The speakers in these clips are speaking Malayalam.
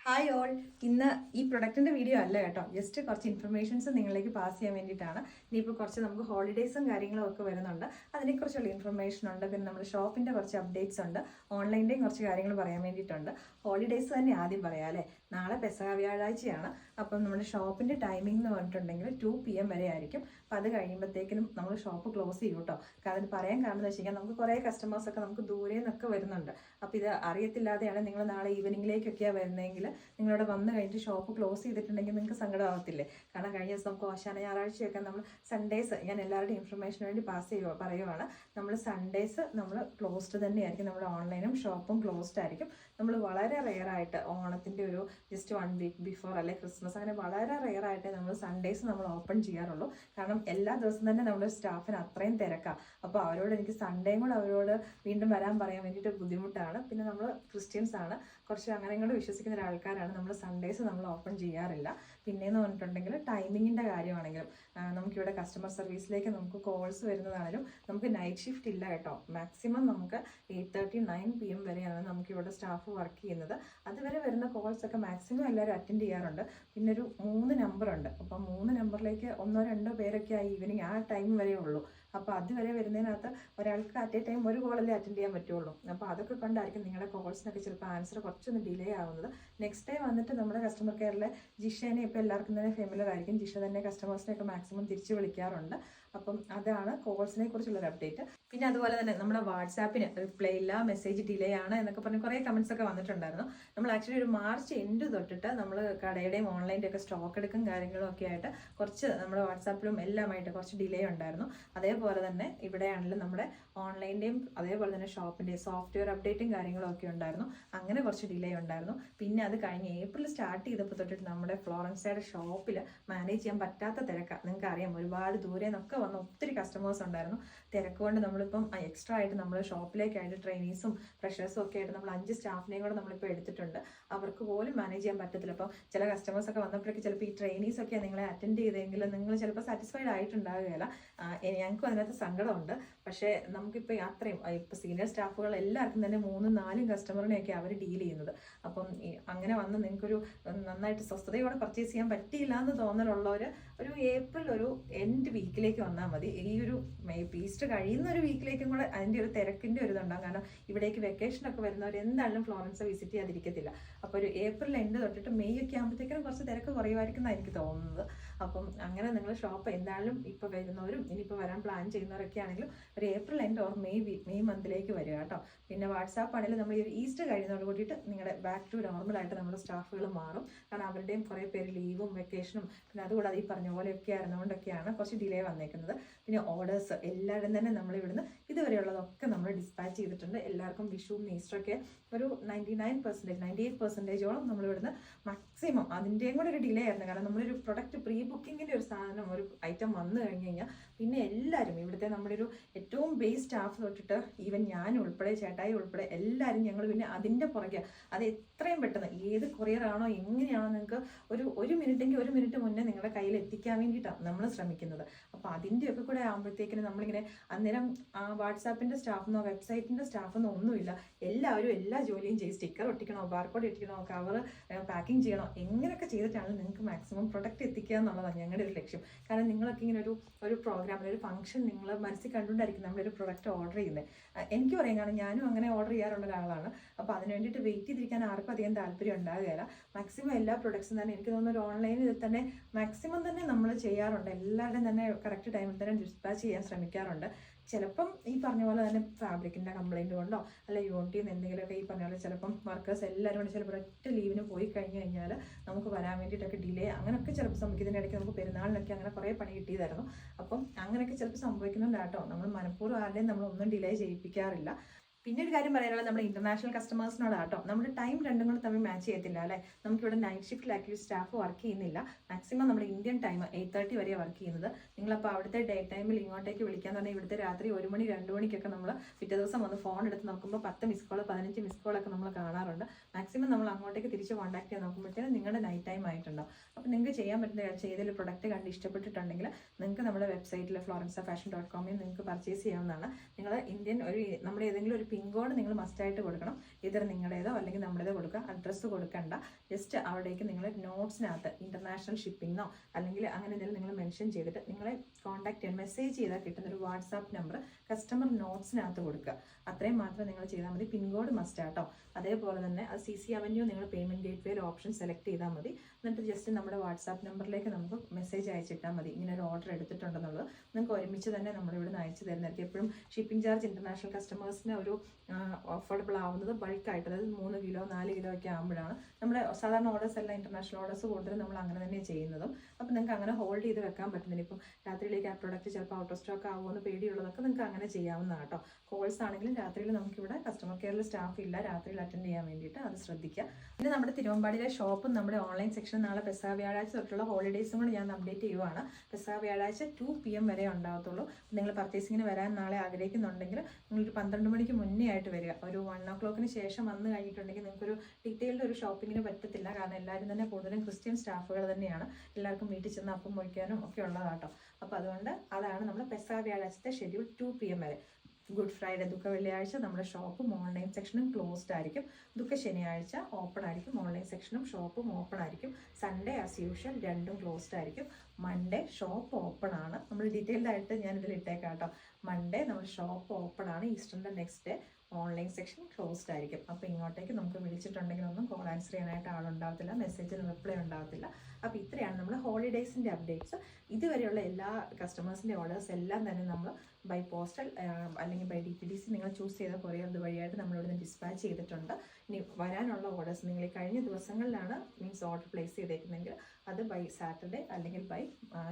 Hi all. ഇന്ന് ഈ പ്രൊഡക്റ്റിന്റെ വീഡിയോ അല്ല കേട്ടോ, ജസ്റ്റ് കുറച്ച് ഇൻഫർമേഷൻസ് നിങ്ങളിലേക്ക് പാസ് ചെയ്യാൻ വേണ്ടിയിട്ടാണ്. ഇനിയിപ്പോൾ കുറച്ച് നമുക്ക് ഹോളിഡേയ്സും കാര്യങ്ങളും ഒക്കെ വരുന്നുണ്ട്, അതിനെക്കുറിച്ചുള്ള ഇൻഫർമേഷൻ ഉണ്ട്. പിന്നെ നമ്മുടെ ഷോപ്പിന്റെ കുറച്ച് അപ്ഡേറ്റ്സ് ഉണ്ട്, ഓൺലൈൻ്റെയും കുറച്ച് കാര്യങ്ങൾ പറയാൻ വേണ്ടിയിട്ടുണ്ട്. ഹോളിഡേയ്സ് തന്നെ ആദ്യം പറയാം അല്ലേ. നാളെ പെസഹ വ്യാഴാഴ്ചയാണ്. അപ്പം നമ്മുടെ ഷോപ്പിന്റെ ടൈമിംഗ് എന്ന് പറഞ്ഞിട്ടുണ്ടെങ്കിൽ 2 PM വരെ ആയിരിക്കും. അപ്പം അത് കഴിയുമ്പോഴത്തേക്കിനും നമ്മൾ ഷോപ്പ് ക്ലോസ് ചെയ്യും കേട്ടോ. കാരണം പറയാൻ കാരണം എന്ന് വെച്ച് കഴിഞ്ഞാൽ നമുക്ക് കുറേ കസ്റ്റമേഴ്സൊക്കെ നമുക്ക് ദൂരെ നിന്നൊക്കെ വരുന്നുണ്ട്. അപ്പോൾ ഇത് അറിയത്തില്ലാതെയാണ് നിങ്ങൾ നാളെ ഈവനിങ്ങിലേക്കൊക്കെയാണ് വരുന്നതെങ്കിൽ നിങ്ങളിവിടെ വന്നു കഴിഞ്ഞിട്ട് ഷോപ്പ് ക്ലോസ് ചെയ്തിട്ടുണ്ടെങ്കിൽ നിങ്ങൾക്ക് സങ്കടമാകത്തില്ലേ? കാരണം കഴിഞ്ഞ ദിവസം നമുക്ക് ഓശാന ഞായറാഴ്ചയൊക്കെ നമ്മൾ സൺഡേസ്, ഞാൻ എല്ലാവരുടെയും ഇൻഫർമേഷന് വേണ്ടി പറയുവാണ്, നമ്മൾ സൺഡേസ് നമ്മൾ ക്ലോസ്ഡ് തന്നെയായിരിക്കും. നമ്മുടെ ഓൺലൈനും ഷോപ്പും ക്ലോസ്ഡ് ആയിരിക്കും. നമ്മൾ വളരെ റെയറായിട്ട് ഓണത്തിൻ്റെ ഒരു ജസ്റ്റ് 1 വീക്ക് ബിഫോർ അല്ലെ ക്രിസ്മസ്, അങ്ങനെ വളരെ റെയറായിട്ട് നമ്മൾ സൺഡേസ് നമ്മൾ ഓപ്പൺ ചെയ്യാറുള്ളൂ. കാരണം എല്ലാ ദിവസവും തന്നെ നമ്മുടെ സ്റ്റാഫിന് അത്രയും തിരക്കാണ്. അപ്പോൾ അവരോട് എനിക്ക് സൺഡേയും കൂടെ അവരോട് വീണ്ടും വരാൻ പറയാൻ വേണ്ടിയിട്ട് ബുദ്ധിമുട്ടാണ്. പിന്നെ നമ്മൾ ക്രിസ്ത്യൻസ് ആണ്, കുറച്ച് അങ്ങനെ കൂടെ വിശ്വസിക്കുന്ന ഒരാൾക്കാരാണ്. നമ്മൾ സൺഡേസ് നമ്മൾ ഓപ്പൺ ചെയ്യാറില്ല. പിന്നെയെന്ന് പറഞ്ഞിട്ടുണ്ടെങ്കിൽ ടൈമിങ്ങിൻ്റെ കാര്യമാണെങ്കിലും നമുക്കിവിടെ കസ്റ്റമർ സർവീസിലേക്ക് നമുക്ക് കോൾസ് വരുന്നതാണെങ്കിലും നമുക്ക് നൈറ്റ് ഷിഫ്റ്റ് ഇല്ല കേട്ടോ. മാക്സിമം നമുക്ക് 8:30 9 PM വരെയാണ് നമുക്കിവിടെ സ്റ്റാഫ് വർക്ക് ചെയ്യുന്നത്. അതുവരെ വരുന്ന കോൾസൊക്കെ മാക്സിമം എല്ലാവരും അറ്റൻഡ് ചെയ്യാറുണ്ട്. പിന്നെ ഒരു 3 നമ്പറുണ്ട്. അപ്പം 3 നമ്പറിലേക്ക് 1 2 പേരൊക്കെ ഈവനിങ് ആ ടൈം വരെ ഉള്ളൂ. അപ്പോൾ അതുവരെ വരുന്നതിനകത്ത് ഒരാൾക്ക് അറ്റ് എ ടൈം ഒരു കോളല്ലേ അറ്റൻഡ് ചെയ്യാൻ പറ്റുള്ളൂ. അപ്പോൾ അതൊക്കെ കൊണ്ടായിരിക്കും നിങ്ങളുടെ കോൾസിനൊക്കെ ചിലപ്പോൾ ആൻസർ കുറച്ചൊന്ന് ഡിലേ ആവുന്നത്. നെക്സ്റ്റ് ടൈം വന്നിട്ട് നമ്മുടെ കസ്റ്റമർ കെയറിലെ ജിഷേനെ ഇപ്പോൾ എല്ലാവർക്കും തന്നെ ഫെമിലർ ആയിരിക്കും. ജിഷ തന്നെ കസ്റ്റമേഴ്സിനെയൊക്കെ മാക്സിമം തിരിച്ച് വിളിക്കാറുണ്ട്. അപ്പം അതാണ് കോൾസിനെ കുറിച്ചുള്ളൊരു അപ്ഡേറ്റ്. പിന്നെ അതുപോലെ തന്നെ നമ്മുടെ വാട്സാപ്പിന് റിപ്ലൈ ഇല്ല, മെസ്സേജ് ഡിലേ ആണ് എന്നൊക്കെ പറഞ്ഞ് കുറേ കമൻസ് ഒക്കെ വന്നിട്ടുണ്ടായിരുന്നു. നമ്മൾ ആക്ച്വലി ഒരു മാർച്ച് എൻഡ് തൊട്ടിട്ട് നമ്മൾ കടയുടെയും ഓൺലൈൻ്റെ ഒക്കെ സ്റ്റോക്ക് എടുക്കും കാര്യങ്ങളും ഒക്കെ ആയിട്ട് കുറച്ച് നമ്മുടെ വാട്സാപ്പിലും എല്ലാമായിട്ട് കുറച്ച് ഡിലേ ഉണ്ടായിരുന്നു. അതേപോലെ തന്നെ ഇവിടെയാണെങ്കിലും നമ്മുടെ ഓൺലൈൻ്റെയും അതേപോലെ തന്നെ ഷോപ്പിൻ്റെയും സോഫ്റ്റ്വെയർ അപ്ഡേറ്റും കാര്യങ്ങളും ഒക്കെ ഉണ്ടായിരുന്നു. അങ്ങനെ കുറച്ച് ഡിലേ ഉണ്ടായിരുന്നു. പിന്നെ അത് കഴിഞ്ഞ് ഏപ്രിൽ സ്റ്റാർട്ട് ചെയ്തപ്പോൾ തൊട്ടിട്ട് നമ്മുടെ ഫ്ലോറൻസയുടെ ഷോപ്പിൽ മാനേജ് ചെയ്യാൻ പറ്റാത്ത തിരക്കാണ്. നിങ്ങൾക്ക് അറിയാം, ഒരുപാട് ദൂരെ നിന്നൊക്കെ വന്ന ഒത്തിരി കസ്റ്റമേഴ്സ് ഉണ്ടായിരുന്നു. തിരക്ക് കൊണ്ട് നമ്മളിപ്പം എക്സ്ട്രാ ആയിട്ട് നമ്മൾ ഷോപ്പിലേക്കായിട്ട് ട്രെയിനീസും ഫ്രഷേഴ്സും ഒക്കെ ആയിട്ട് നമ്മൾ 5 സ്റ്റാഫിനെയും കൂടെ നമ്മളിപ്പോൾ എടുത്തിട്ടുണ്ട്. അവർക്ക് പോലും മാനേജ് ചെയ്യാൻ പറ്റത്തില്ല. അപ്പം ചില കസ്റ്റമേഴ്സ് ഒക്കെ വന്നപ്പോഴേക്ക് ചിലപ്പോൾ ഈ ട്രെയിനീസ് ഒക്കെ നിങ്ങളെ അറ്റൻഡ് ചെയ്തെങ്കിൽ നിങ്ങൾ ചിലപ്പോൾ സാറ്റിസ്ഫൈഡ് ആയിട്ടുണ്ടാവുകയില്ല. ഞങ്ങൾക്കും അതിനകത്ത് സങ്കടമുണ്ട്. പക്ഷേ നമുക്കിപ്പോൾ അത്രയും ഇപ്പോൾ സീനിയർ സ്റ്റാഫുകൾ എല്ലാവർക്കും തന്നെ 3 4 കസ്റ്റമറിനെയൊക്കെ അവർ ഡീൽ ചെയ്യുന്നത്. അപ്പം അങ്ങനെ വന്ന് നിങ്ങൾക്കൊരു നന്നായിട്ട് സ്വസ്ഥതയോടെ പർച്ചേസ് ചെയ്യാൻ പറ്റിയില്ല എന്ന് തോന്നലുള്ളവർ ഒരു ഏപ്രിൽ ഒരു എൻഡ് വീക്കിലേക്ക് വന്നാൽ മതി. ഈ ഒരു ഈസ്റ്റർ കഴിയുന്ന ഒരു വീക്കിലേക്കും കൂടെ അതിൻ്റെ ഒരു തിരക്കിൻ്റെ ഒരു ഇതുണ്ടാകും. കാരണം ഇവിടേക്ക് വെക്കേഷനൊക്കെ വരുന്നവർ എന്തായാലും ഫ്ലോറൻസ് വിസിറ്റ് ചെയ്യാതിരിക്കത്തില്ല. അപ്പോൾ ഒരു ഏപ്രിൽ എൻഡ് തൊട്ടിട്ട് മെയ് ഒക്കെ ആകുമ്പോഴത്തേക്കും കുറച്ച് തിരക്ക് കുറയുമായിരിക്കും എന്നാണ് എനിക്ക് തോന്നുന്നത്. അപ്പം അങ്ങനെ നിങ്ങൾ ഷോപ്പ് എന്തായാലും ഇപ്പോൾ വരുന്നവരും ഇനിയിപ്പോൾ വരാൻ പ്ലാൻ ചെയ്യുന്നവരൊക്കെ ആണെങ്കിലും ഒരു ഏപ്രിൽ എൻഡ് ഓർ മെയ് മന്തിലേക്ക് വരിക കേട്ടോ. പിന്നെ വാട്സാപ്പ് ആണെങ്കിലും നമ്മൾ ഈ ഈസ്റ്റർ കഴിയുന്നതോട് കൂടിയിട്ട് നിങ്ങളുടെ ബാക്ക് ടു നോർമലായിട്ട് നമ്മുടെ സ്റ്റാഫുകൾ മാറും. കാരണം അവരുടെയും കുറേ പേര് ലീവും വെക്കേഷനും പിന്നെ അതുകൂടാതെ ഈ പറഞ്ഞ പോലെയൊക്കെ ആയിരുന്നുകൊണ്ടൊക്കെയാണ് കുറച്ച് ഡിലേ വന്നേക്കുന്നത്. പിന്നെ ഓർഡേഴ്സ് എല്ലാവരും തന്നെ നമ്മൾ ഇവിടുന്ന് ഇതുവരെയുള്ളതൊക്കെ നമ്മൾ ഡിസ്പാച്ച് ചെയ്തിട്ടുണ്ട്. എല്ലാവർക്കും വിഷുവും ഈസ്റ്ററൊക്കെ ഒരു 99% 98%ഓളം നമ്മളിവിടുന്ന് മാക്സിമം അതിൻ്റെയും കൂടെ ഒരു ഡിലേ ആയിരുന്നു. കാരണം നമ്മളൊരു പ്രൊഡക്റ്റ് പ്രീ ബുക്കിങ്ങിൻ്റെ ഒരു സാധനം ഒരു ഐറ്റം വന്നു കഴിഞ്ഞ് കഴിഞ്ഞാൽ പിന്നെ എല്ലാവരും ഇവിടുത്തെ നമ്മുടെ ഒരു ഏറ്റവും ബേസ് സ്റ്റാഫ് തൊട്ടിട്ട് ഈവൻ ഞാൻ ഉൾപ്പെടെ ചേട്ടായി ഉൾപ്പെടെ എല്ലാവരും ഞങ്ങൾ പിന്നെ അതിൻ്റെ പുറകെ അത് എത്രയും പെട്ടെന്ന് ഏത് കൊറിയറാണോ എങ്ങനെയാണോ നിങ്ങൾക്ക് ഒരു മിനിറ്റെങ്കിൽ 1 മിനിറ്റ് മുന്നേ നിങ്ങളുടെ കയ്യിൽ എത്തിക്കാൻ വേണ്ടിയിട്ടാണ് നമ്മൾ ശ്രമിക്കുന്നത്. അപ്പോൾ അതിൻ്റെയൊക്കെ കൂടെ ആകുമ്പോഴത്തേക്കിനും നമ്മളിങ്ങനെ അന്നേരം വാട്സാപ്പിൻ്റെ സ്റ്റാഫെന്നോ വെബ്സൈറ്റിൻ്റെ സ്റ്റാഫെന്നോ ഒന്നുമില്ല. എല്ലാവരും എല്ലാ ജോലിയും ചെയ്യും. സ്റ്റിക്കർ ഒട്ടിക്കണോ, ബാർകോഡ് ഒട്ടിക്കണോ, കവർ പാക്കിംഗ് ചെയ്യണോ, എങ്ങനെയൊക്കെ ചെയ്തിട്ടാണ് നിങ്ങൾക്ക് മാക്സിമം പ്രൊഡക്റ്റ് എത്തിക്കുക എന്നുള്ളതാണ് ഞങ്ങളുടെ ഒരു ലക്ഷ്യം. കാരണം നിങ്ങളൊക്കെ ഇങ്ങനെ ഒരു പ്രോഗ്രാമിൽ ഒരു ഫംഗ്ഷൻ നിങ്ങൾ മനസ്സിൽ കണ്ടുകൊണ്ടായിരിക്കും നമ്മളൊരു പ്രൊഡക്റ്റ് ഓർഡർ ചെയ്യുന്നത്. എനിക്ക് പറയാം, കാരണം ഞാനും അങ്ങനെ ഓർഡർ ചെയ്യാറുള്ള ഒരാളാണ്. അപ്പോൾ അതിന് വേണ്ടിയിട്ട് വെയിറ്റ് ചെയ്തിരിക്കാൻ ആർക്കും അധികം താല്പര്യം ഉണ്ടാകുകയില്ല. മാക്സിമം എല്ലാ പ്രൊഡക്ട്സും തന്നെ എനിക്ക് തോന്നുന്നു ഒരു ഓൺലൈനിൽ തന്നെ മാക്സിമം തന്നെ നമ്മൾ ചെയ്യാറുണ്ട്. എല്ലാവരുടെയും തന്നെ കറക്റ്റ് ടൈമിൽ തന്നെ ഡിസ്പാച്ച് ചെയ്യാൻ ശ്രമിക്കാറുണ്ട്. ചിലപ്പം ഈ പറഞ്ഞ പോലെ തന്നെ ഫാബ്രിക്കിൻ്റെ കംപ്ലൈൻറ്റ് കൊണ്ടോ അല്ല യൂണിറ്റിൽ നിന്ന് എന്തെങ്കിലുമൊക്കെ ഈ പറഞ്ഞ പോലെ ചിലപ്പം വർക്കേഴ്സ് എല്ലാവരും കൂടി ചിലപ്പോൾ ഒറ്റ ലീവിന് പോയി കഴിഞ്ഞ് കഴിഞ്ഞാൽ നമുക്ക് വരാൻ വേണ്ടിയിട്ടൊക്കെ ഡിലേ അങ്ങനെയൊക്കെ ചിലപ്പോൾ സംഭവിക്കുന്നതിൻ്റെ ഇടയ്ക്ക് നമുക്ക് പെരുന്നാളിനൊക്കെ അങ്ങനെ കുറേ പണി കിട്ടിയതായിരുന്നു. അപ്പം അങ്ങനെയൊക്കെ ചിലപ്പോൾ സംഭവിക്കുന്നുണ്ട് കേട്ടോ. നമ്മൾ മനഃപൂർവ്വം ആരുടെയും നമ്മളൊന്നും ഡിലേ ചെയ്യിപ്പിക്കാറില്ല. പിന്നെ ഒരു കാര്യം പറയാനുള്ളത് നമ്മുടെ ഇന്റർനാഷണൽ കസ്റ്റമേഴ്സിനോടാട്ടോ. നമ്മുടെ ടൈം രണ്ടും കൂടെ തമ്മിൽ മാച്ച് ചെയ്യത്തില്ല അല്ലേ. നമുക്കിവിടെ നൈറ്റ് ഷിഫ്റ്റിലാക്കി സ്റ്റാഫ് വർക്ക് ചെയ്യുന്നില്ല. മാക്സിമം നമ്മുടെ ഇന്ത്യൻ ടൈം 8:30 വരെയാണ് വർക്ക് ചെയ്യുന്നത്. നിങ്ങളപ്പോൾ അവിടുത്തെ ഡേ ടൈമിൽ ഇങ്ങോട്ടേക്ക് വിളിക്കാന്ന് പറഞ്ഞാൽ ഇവിടുത്തെ രാത്രി 1 മണി 2 മണിക്കൊക്കെ നമ്മൾ പിറ്റേ ദിവസം വന്ന് ഫോൺ എടുത്ത് നോക്കുമ്പോൾ 10 മിസ് കോൾ 15 മിസ് കോളൊക്കെ നമ്മൾ കാണാറുണ്ട്. മാക്സിമം നമ്മൾ അങ്ങോട്ടേക്ക് തിരിച്ച് കോൺടാക്ട് ചെയ്യാൻ നോക്കുമ്പോഴത്തേനും നിങ്ങളുടെ നൈറ്റ് ടൈം ആയിട്ടുണ്ടാവും. അപ്പോൾ നിങ്ങൾക്ക് ചെയ്യാൻ പറ്റുന്ന ചെയ്തതിൽ പ്രൊഡക്റ്റ് കണ്ട് ഇഷ്ടപ്പെട്ടിട്ടുണ്ടെങ്കിൽ നിങ്ങൾക്ക് നമ്മുടെ വെബ്സൈറ്റിൽ florencefashion.com നിങ്ങൾക്ക് പർച്ചേസ് ചെയ്യാവുന്നതാണ്. നിങ്ങൾ ഇന്ത്യൻ നമ്മുടെ ഏതെങ്കിലും ഒരു പിൻ കോഡ് നിങ്ങൾ മസ്റ്റായിട്ട് കൊടുക്കണം. ഇതർ നിങ്ങളുടേതോ അല്ലെങ്കിൽ നമ്മുടേതോ കൊടുക്കുക. അഡ്രസ്സ് കൊടുക്കണ്ട. ജസ്റ്റ് അവിടേക്ക് നിങ്ങൾ നോട്ട്സിനകത്ത് ഇന്റർനാഷണൽ ഷിപ്പിംഗോ അല്ലെങ്കിൽ അങ്ങനെ എന്തെങ്കിലും നിങ്ങൾ മെൻഷൻ ചെയ്തിട്ട് നിങ്ങളെ കോൺടാക്ട് ചെയ്യാൻ മെസ്സേജ് ചെയ്താൽ കിട്ടുന്ന ഒരു വാട്സാപ്പ് നമ്പർ കസ്റ്റമർ നോട്ട്സിനകത്ത് കൊടുക്കുക. അത്രയും മാത്രം നിങ്ങൾ ചെയ്താൽ മതി. പിൻ കോഡ് മസ്റ്റ് ആട്ടോ. അതേപോലെ തന്നെ അത് CC അവന്യൂ നിങ്ങൾ പേയ്മെന്റ് ഗേറ്റ്വേയിൽ ഓപ്ഷൻ സെലക്ട് ചെയ്താൽ മതി. എന്നിട്ട് ജസ്റ്റ് നമ്മുടെ വാട്സാപ്പ് നമ്പറിലേക്ക് നമുക്ക് മെസ്സേജ് അയച്ചിട്ടാൽ മതി ഇങ്ങനെ ഒരു ഓർഡർ എടുത്തിട്ടുണ്ടെന്നുള്ളത്. നിങ്ങൾക്ക് ഒരുമിച്ച് തന്നെ നമ്മളിവിടെ അയച്ചു തരുന്നതായിരിക്കും. എപ്പോഴും ഷിപ്പിംഗ് ചാർജ് ഇന്റർനാഷണൽ കസ്റ്റമേഴ്സിന് ഒരു അഫോർഡബിൾ ആവുന്നത് ബൾക്കായിട്ട്, അതായത് 3 കിലോ 4 കിലോ ഒക്കെ ആകുമ്പോഴാണ്. നമ്മുടെ സാധാരണ ഓർഡേഴ്സ് എല്ലാം ഇന്റർനാഷണൽ ഓർഡേഴ്സ് കൂടുതലും നമ്മൾ അങ്ങനെ തന്നെ ചെയ്യുന്നതും. അപ്പം നിങ്ങൾക്ക് അങ്ങനെ ഹോൾഡ് ചെയ്ത് വെക്കാൻ പറ്റുന്നില്ല. ഇപ്പം രാത്രിയിലേക്ക് ആ പ്രോഡക്റ്റ് ചിലപ്പോൾ ഔട്ട് ഓഫ് സ്റ്റോക്ക് ആവുമെന്ന് പേടിയുള്ളതൊക്കെ നിങ്ങൾക്ക് അങ്ങനെ ചെയ്യാവുന്നതാണ് കേട്ടോ. കോൾസ് ആണെങ്കിലും രാത്രിയിൽ നമുക്കിവിടെ കസ്റ്റമർ കെയറിൽ സ്റ്റാഫ് ഇല്ല രാത്രിയിൽ അറ്റൻഡ് ചെയ്യാൻ വേണ്ടിയിട്ട്, അത് ശ്രദ്ധിക്കുക. പിന്നെ നമ്മുടെ തിരുവമ്പാടിയിലെ ഷോപ്പും നമ്മുടെ ഓൺലൈൻ സെക്ഷൻ നാളെ പെസഹ വ്യാഴാഴ്ച തൊട്ടുള്ള ഹോളിഡേയ്സും കൂടി ഞാൻ അപ്ഡേറ്റ് ചെയ്യുവാണ്. പെസഹ വ്യാഴാഴ്ച 2 PM വരെ ഉണ്ടാകത്തുള്ളൂ. നിങ്ങൾ പർച്ചേസിങ്ങിന് വരാൻ നാളെ ആഗ്രഹിക്കുന്നുണ്ടെങ്കിൽ നിങ്ങളൊരു 12 മണിക്ക് മുന്നേ ആയിട്ട് വരിക. ഒരു 1 o'clock ശേഷം വന്നു കഴിഞ്ഞിട്ടുണ്ടെങ്കിൽ നിങ്ങൾക്കൊരു ഡീറ്റെയിൽഡ് ഒരു ഷോപ്പിങ്ങിന് പറ്റത്തില്ല. കാരണം എല്ലാവരും തന്നെ കൂടുതലും ക്രിസ്ത്യൻ സ്റ്റാഫുകൾ തന്നെയാണ്. എല്ലാവർക്കും വീട്ടിൽ ചെന്ന് അപ്പം മുറിക്കാനും ഒക്കെ ഉള്ളതാട്ടോ. അപ്പോൾ അതുകൊണ്ട് അതാണ് നമ്മുടെ പെസഹ വ്യാഴാഴ്ചത്തെ ഷെഡ്യൂൾ 2 PM വരെ. ഗുഡ് ഫ്രൈഡേ ദുഃഖ വെള്ളിയാഴ്ച നമ്മുടെ ഷോപ്പും ഓൺലൈൻ സെക്ഷനും ക്ലോസ്ഡ് ആയിരിക്കും. ദുഃഖ ശനിയാഴ്ച ഓപ്പൺ ആയിരിക്കും. ഓൺലൈൻ സെക്ഷനും ഷോപ്പും ഓപ്പൺ ആയിരിക്കും. സൺഡേ ആസ് യൂഷ്വൽ രണ്ടും ക്ലോസ്ഡ് ആയിരിക്കും. മൺഡേ ഷോപ്പ് ഓപ്പൺ ആണ്. നമ്മൾ ഡീറ്റെയിൽഡ് ആയിട്ട് ഞാൻ ഇതിൽ ഇട്ടേക്കാം കേട്ടോ. മൺഡേ നമ്മുടെ ഷോപ്പ് ഓപ്പൺ ആണ്. ഈസ്റ്ററിൻ്റെ next day online section closed ആയിരിക്കും. അപ്പോൾ ഇങ്ങോട്ടേക്ക് നമുക്ക് വിളിച്ചിട്ടുണ്ടെങ്കിൽ ഒന്നും കോൾ ആൻസർ ചെയ്യാനായിട്ട് ആളുണ്ടാകത്തില്ല, മെസ്സേജിന് റിപ്ലൈ ഉണ്ടാകത്തില്ല. അപ്പോൾ ഇത്രയാണ് നമ്മുടെ ഹോളിഡേയ്സിൻ്റെ അപ്ഡേറ്റ്സ്. ഇതുവരെയുള്ള എല്ലാ കസ്റ്റമേഴ്സിൻ്റെ ഓർഡേഴ്സ് എല്ലാം തന്നെ നമ്മൾ ബൈ പോസ്റ്റൽ അല്ലെങ്കിൽ ബൈ DTDC നിങ്ങൾ ചൂസ് ചെയ്ത കൊറിയർ വഴിയായിട്ട് നമ്മളിവിടുന്ന് ഡിസ്പാച്ച് ചെയ്തിട്ടുണ്ട്. ഇനി വരാനുള്ള ഓർഡേഴ്സ് നിങ്ങൾ ഈ കഴിഞ്ഞ ദിവസങ്ങളിലാണ് ഓർഡർ പ്ലേസ് ചെയ്തേക്കുന്നെങ്കിൽ അത് ബൈ സാറ്റർഡേ അല്ലെങ്കിൽ ബൈ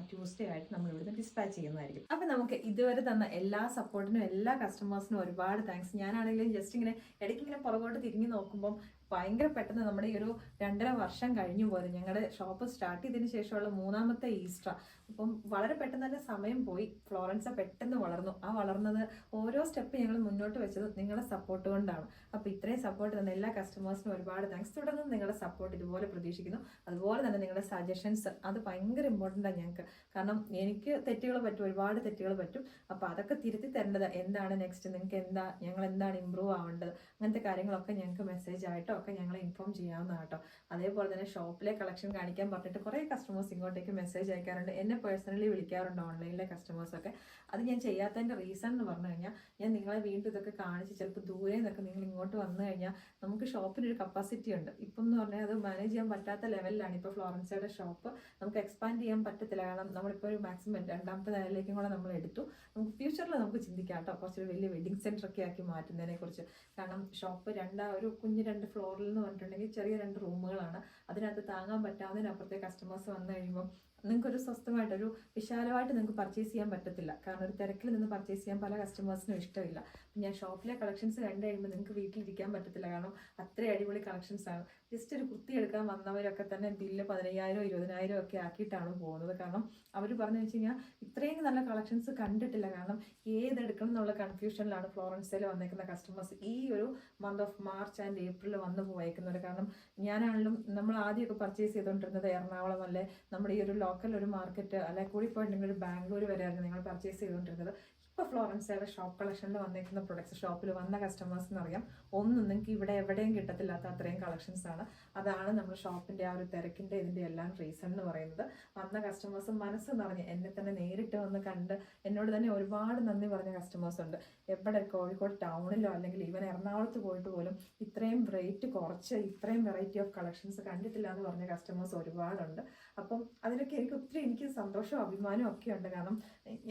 ട്യൂസ്ഡേ ആയിട്ട് നമ്മൾ ഇവിടുന്ന് ഡിസ്പാച്ച് ചെയ്യുന്നതായിരിക്കും. അപ്പം നമുക്ക് ഇതുവരെ തന്ന എല്ലാ സപ്പോർട്ടിനും എല്ലാ കസ്റ്റമേഴ്സിനും ഒരുപാട് താങ്ക്സ്. ഞാനാണെങ്കിലും ജസ്റ്റ് ഇങ്ങനെ ഇടയ്ക്കിങ്ങനെ പുറകോട്ട് തിരിഞ്ഞു നോക്കുമ്പം ഭയങ്കര പെട്ടെന്ന് നമ്മുടെ ഈ ഒരു 2.5 വർഷം കഴിഞ്ഞു പോയത്. ഞങ്ങളുടെ ഷോപ്പ് സ്റ്റാർട്ട് ചെയ്തതിന് ശേഷമുള്ള 3ാമത്തെ ഈസ്റ്റർ. അപ്പം വളരെ പെട്ടെന്ന് തന്നെ സമയം പോയി. ഫ്ലോറൻസ് പെട്ടെന്ന് വളർന്നു. ആ വളർന്നത് ഓരോ സ്റ്റെപ്പ് ഞങ്ങൾ മുന്നോട്ട് വെച്ചത് നിങ്ങളുടെ സപ്പോർട്ട് കൊണ്ടാണ്. അപ്പോൾ ഇത്രയും സപ്പോർട്ട് തന്ന എല്ലാ കസ്റ്റമേഴ്സിനും ഒരുപാട് താങ്ക്സ്. തുടർന്ന് നിങ്ങളുടെ സപ്പോർട്ട് ഇതുപോലെ പ്രതീക്ഷിക്കുന്നു. അതുപോലെ തന്നെ നിങ്ങളുടെ സജഷൻസ് അത് ഭയങ്കര ഇമ്പോർട്ടൻ്റ് ആണ് ഞങ്ങൾക്ക്. കാരണം എനിക്ക് തെറ്റുകൾ പറ്റും, ഒരുപാട് തെറ്റുകൾ പറ്റും. അപ്പോൾ അതൊക്കെ തിരുത്തി തരേണ്ടത് എന്താണ് നെക്സ്റ്റ്, നിങ്ങൾക്ക് ഞങ്ങൾ എന്താണ് ഇമ്പ്രൂവ് ആവേണ്ടത്, അങ്ങനത്തെ കാര്യങ്ങളൊക്കെ ഞങ്ങൾക്ക് മെസ്സേജ് ആയിട്ടോ ഒക്കെ ഞങ്ങളെ ഇൻഫോം ചെയ്യാവുന്നതാണ് കേട്ടോ. അതേപോലെ തന്നെ ഷോപ്പിലെ കളക്ഷൻ കാണിക്കാൻ പറഞ്ഞിട്ട് കുറേ കസ്റ്റമേഴ്സ് ഇങ്ങോട്ടേക്ക് മെസ്സേജ് അയക്കാറുണ്ട്. എന്നെ പേഴ്സണലി വിളിക്കാറുണ്ട് ഓൺലൈനിലെ കസ്റ്റമേഴ്സൊക്കെ. അത് ഞാൻ ചെയ്യാത്തതിൻ്റെ റീസൺ എന്ന് പറഞ്ഞു കഴിഞ്ഞാൽ ഞാൻ നിങ്ങളെ വീണ്ടും ഇതൊക്കെ കാണിച്ച് ചിലപ്പോൾ ദൂരെ നിന്നൊക്കെ നിങ്ങൾ ഇങ്ങോട്ട് വന്നു കഴിഞ്ഞാൽ നമുക്ക് ഷോപ്പിനൊരു കപ്പാസിറ്റി ഉണ്ട്. ഇപ്പം എന്ന് പറഞ്ഞാൽ അത് മാനേജ് ചെയ്യാൻ പറ്റാത്ത ലെവലിലാണ് ഇപ്പോൾ ഫ്ലോറൻസയുടെ ഷോപ്പ്. നമുക്ക് എക്സ്പാൻഡ് ചെയ്യാൻ പറ്റത്തില്ല. കാരണം നമ്മളിപ്പോൾ ഒരു മാക്സിമം 2ാമത്തെ നിലയിലേക്കും കൂടെ നമ്മൾ എടുത്തു. നമുക്ക് ഫ്യൂച്ചറിൽ നമുക്ക് ചിന്തിക്കാം കേട്ടോ, കുറച്ചൊരു വലിയ വെഡിങ് സെൻറ്റർ ഒക്കെ ആക്കി മാറ്റുന്നതിനെ കുറിച്ച്. കാരണം ഷോപ്പ് ഒരു കുഞ്ഞ് 2 ഫ്ലോറിൽ എന്ന് പറഞ്ഞിട്ടുണ്ടെങ്കിൽ ചെറിയ 2 റൂമുകളാണ്. അതിനകത്ത് താങ്ങാൻ പറ്റാവുന്നതിനപ്പുറത്തെ കസ്റ്റമേഴ്സ് വന്നു കഴിയുമ്പം നിങ്ങൾക്കൊരു സ്വസ്ഥമായിട്ടൊരു വിശാലമായിട്ട് നിങ്ങൾക്ക് പർച്ചേസ് ചെയ്യാൻ പറ്റത്തില്ല. കാരണം ഒരു തിരക്കിൽ നിന്ന് പർച്ചേസ് ചെയ്യാൻ പല കസ്റ്റമേഴ്സിനും ഇഷ്ടമില്ല. ഞാൻ ഷോപ്പിലെ കളക്ഷൻസ് കണ്ടു കഴിയുമ്പോൾ നിങ്ങൾക്ക് വീട്ടിലിരിക്കാൻ പറ്റത്തില്ല. കാരണം അത്രയും അടിപൊളി കളക്ഷൻസ് ആണ്. ജസ്റ്റ് ഒരു കുർത്തി എടുക്കാൻ വന്നവരൊക്കെ തന്നെ ബില്ല് 10,000 20,000 ഒക്കെ ആക്കിയിട്ടാണ് പോകുന്നത്. കാരണം അവർ പറഞ്ഞു വെച്ച് കഴിഞ്ഞാൽ ഇത്രയും നല്ല കളക്ഷൻസ് കണ്ടിട്ടില്ല. കാരണം ഏതെടുക്കണം എന്നുള്ള കൺഫ്യൂഷനിലാണ് ഫ്ലോറൻസിൽ വന്നേക്കുന്ന കസ്റ്റമേഴ്സ് ഈ ഒരു month of March and April വന്നു പോയേക്കുന്നത്. കാരണം ഞാനാണെങ്കിലും നമ്മൾ ആദ്യമൊക്കെ പർച്ചേസ് ചെയ്തുകൊണ്ടിരുന്നത് എറണാകുളം അല്ലെ നമ്മുടെ ഈ ഒരു ലോക്കൽ ഒരു മാർക്കറ്റ് അല്ലെ കൂടി പോയിട്ടുണ്ടെങ്കിൽ ഒരു ബാംഗ്ലൂർ വരെയായിരുന്നു ഞങ്ങൾ പർച്ചേസ് ചെയ്തുകൊണ്ടിരുന്നത്. ഇപ്പോൾ ഫ്ലോറൻസയുടെ ഷോപ്പ് കളക്ഷനിൽ വന്നേക്കുന്ന പ്രൊഡക്ട്സ് ഷോപ്പിൽ വന്ന കസ്റ്റമേഴ്സിന് അറിയാം ഒന്നും നിങ്ങൾക്ക് ഇവിടെ എവിടെയും കിട്ടത്തില്ലാത്ത അത്രയും കളക്ഷൻസ് ആണ്. അതാണ് നമ്മുടെ ഷോപ്പിൻ്റെ ആ ഒരു തിരക്കിൻ്റെ ഇതിൻ്റെ എല്ലാം റീസൺ എന്ന് പറയുന്നത്. വന്ന കസ്റ്റമേഴ്സ് മനസ്സ് നിറഞ്ഞ് എന്നെ തന്നെ നേരിട്ട് വന്ന് കണ്ട് എന്നോട് തന്നെ ഒരുപാട് നന്ദി പറഞ്ഞ കസ്റ്റമേഴ്സ് ഉണ്ട്. എവിടെ കോഴിക്കോട് ടൗണിലോ അല്ലെങ്കിൽ ഈവൻ എറണാകുളത്ത് പോയിട്ട് പോലും ഇത്രയും റേറ്റ് കുറച്ച് ഇത്രയും വെറൈറ്റി ഓഫ് കളക്ഷൻസ് കണ്ടിട്ടില്ല എന്ന് പറഞ്ഞ കസ്റ്റമേഴ്സ് ഒരുപാടുണ്ട്. അപ്പം അതിലൊക്കെ എനിക്ക് സന്തോഷവും അഭിമാനവും ഒക്കെ ഉണ്ട്. കാരണം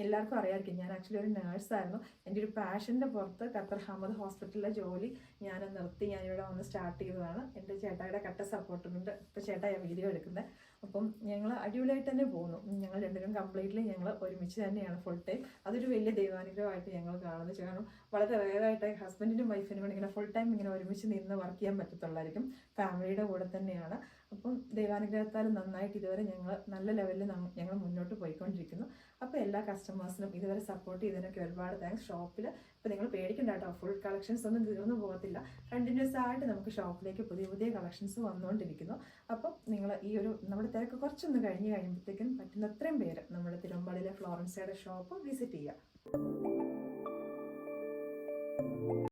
എല്ലാവർക്കും അറിയാമായിരിക്കും ഞാൻ ആക്ച്വലി ഒരു നേഴ്സായിരുന്നു. എൻ്റെ ഒരു പാഷൻ്റെ പുറത്ത് ഖത്തർ ഹമദ് ഹോസ്പിറ്റലിലെ ജോലി ഞാൻ നിർത്തി ഞാനിവിടെ വന്ന് സ്റ്റാർട്ട് ചെയ്തതാണ്. എൻ്റെ ചേട്ടായുടെ കട്ട സപ്പോർട്ടുമുണ്ട്. ഇപ്പോൾ ചേട്ടായ വീഡിയോ എടുക്കുന്നത്. അപ്പം ഞങ്ങൾ അടിപൊളിയായിട്ട് തന്നെ പോകുന്നു. ഞങ്ങൾ രണ്ടുപേരും കംപ്ലീറ്റ്ലി ഞങ്ങൾ ഒരുമിച്ച് തന്നെയാണ് ഫുൾ ടൈം. അതൊരു വലിയ ദൈവാനുഗ്രഹമായിട്ട് ഞങ്ങൾ കാണുന്നു. കാരണം വളരെ റെയറായിട്ട് ഹസ്ബൻഡിനും വൈഫിനും കൂടി ഇങ്ങനെ ഫുൾ ടൈം ഇങ്ങനെ ഒരുമിച്ച് നിന്ന് വർക്ക് ചെയ്യാൻ പറ്റത്തുള്ളായിരിക്കും. ഫാമിലിയുടെ കൂടെ തന്നെയാണ്. അപ്പം ദൈവാനുഗ്രഹത്താൽ നന്നായിട്ട് ഇതുവരെ ഞങ്ങൾ നല്ല ലെവലിൽ ഞങ്ങൾ മുന്നോട്ട് പോയിക്കൊണ്ടിരിക്കുന്നു. അപ്പോൾ എല്ലാ കസ്റ്റമേഴ്സിനും ഇതുവരെ സപ്പോർട്ട് ചെയ്തതിനൊക്കെ ഒരുപാട് താങ്ക്സ്. ഷോപ്പിൽ ഇപ്പോൾ നിങ്ങൾ പേടിക്കണ്ട കേട്ടോ, ഫുൾ കളക്ഷൻസ് ഒന്നും തീർന്നു പോകത്തില്ല. കണ്ടിന്യൂസ് ആയിട്ട് നമുക്ക് ഷോപ്പിലേക്ക് പുതിയ പുതിയ കളക്ഷൻസ് വന്നുകൊണ്ടിരിക്കുന്നു. അപ്പം നിങ്ങൾ ഈ ഒരു നമ്മുടെ തിരക്ക് കുറച്ചൊന്ന് കഴിഞ്ഞ് കഴിയുമ്പോഴത്തേക്കും പറ്റുന്നത്രയും പേര് നമ്മുടെ തിരുവമ്പാടിയിലെ ഫ്ലോറൻസയുടെ ഷോപ്പ് വിസിറ്റ് ചെയ്യുക.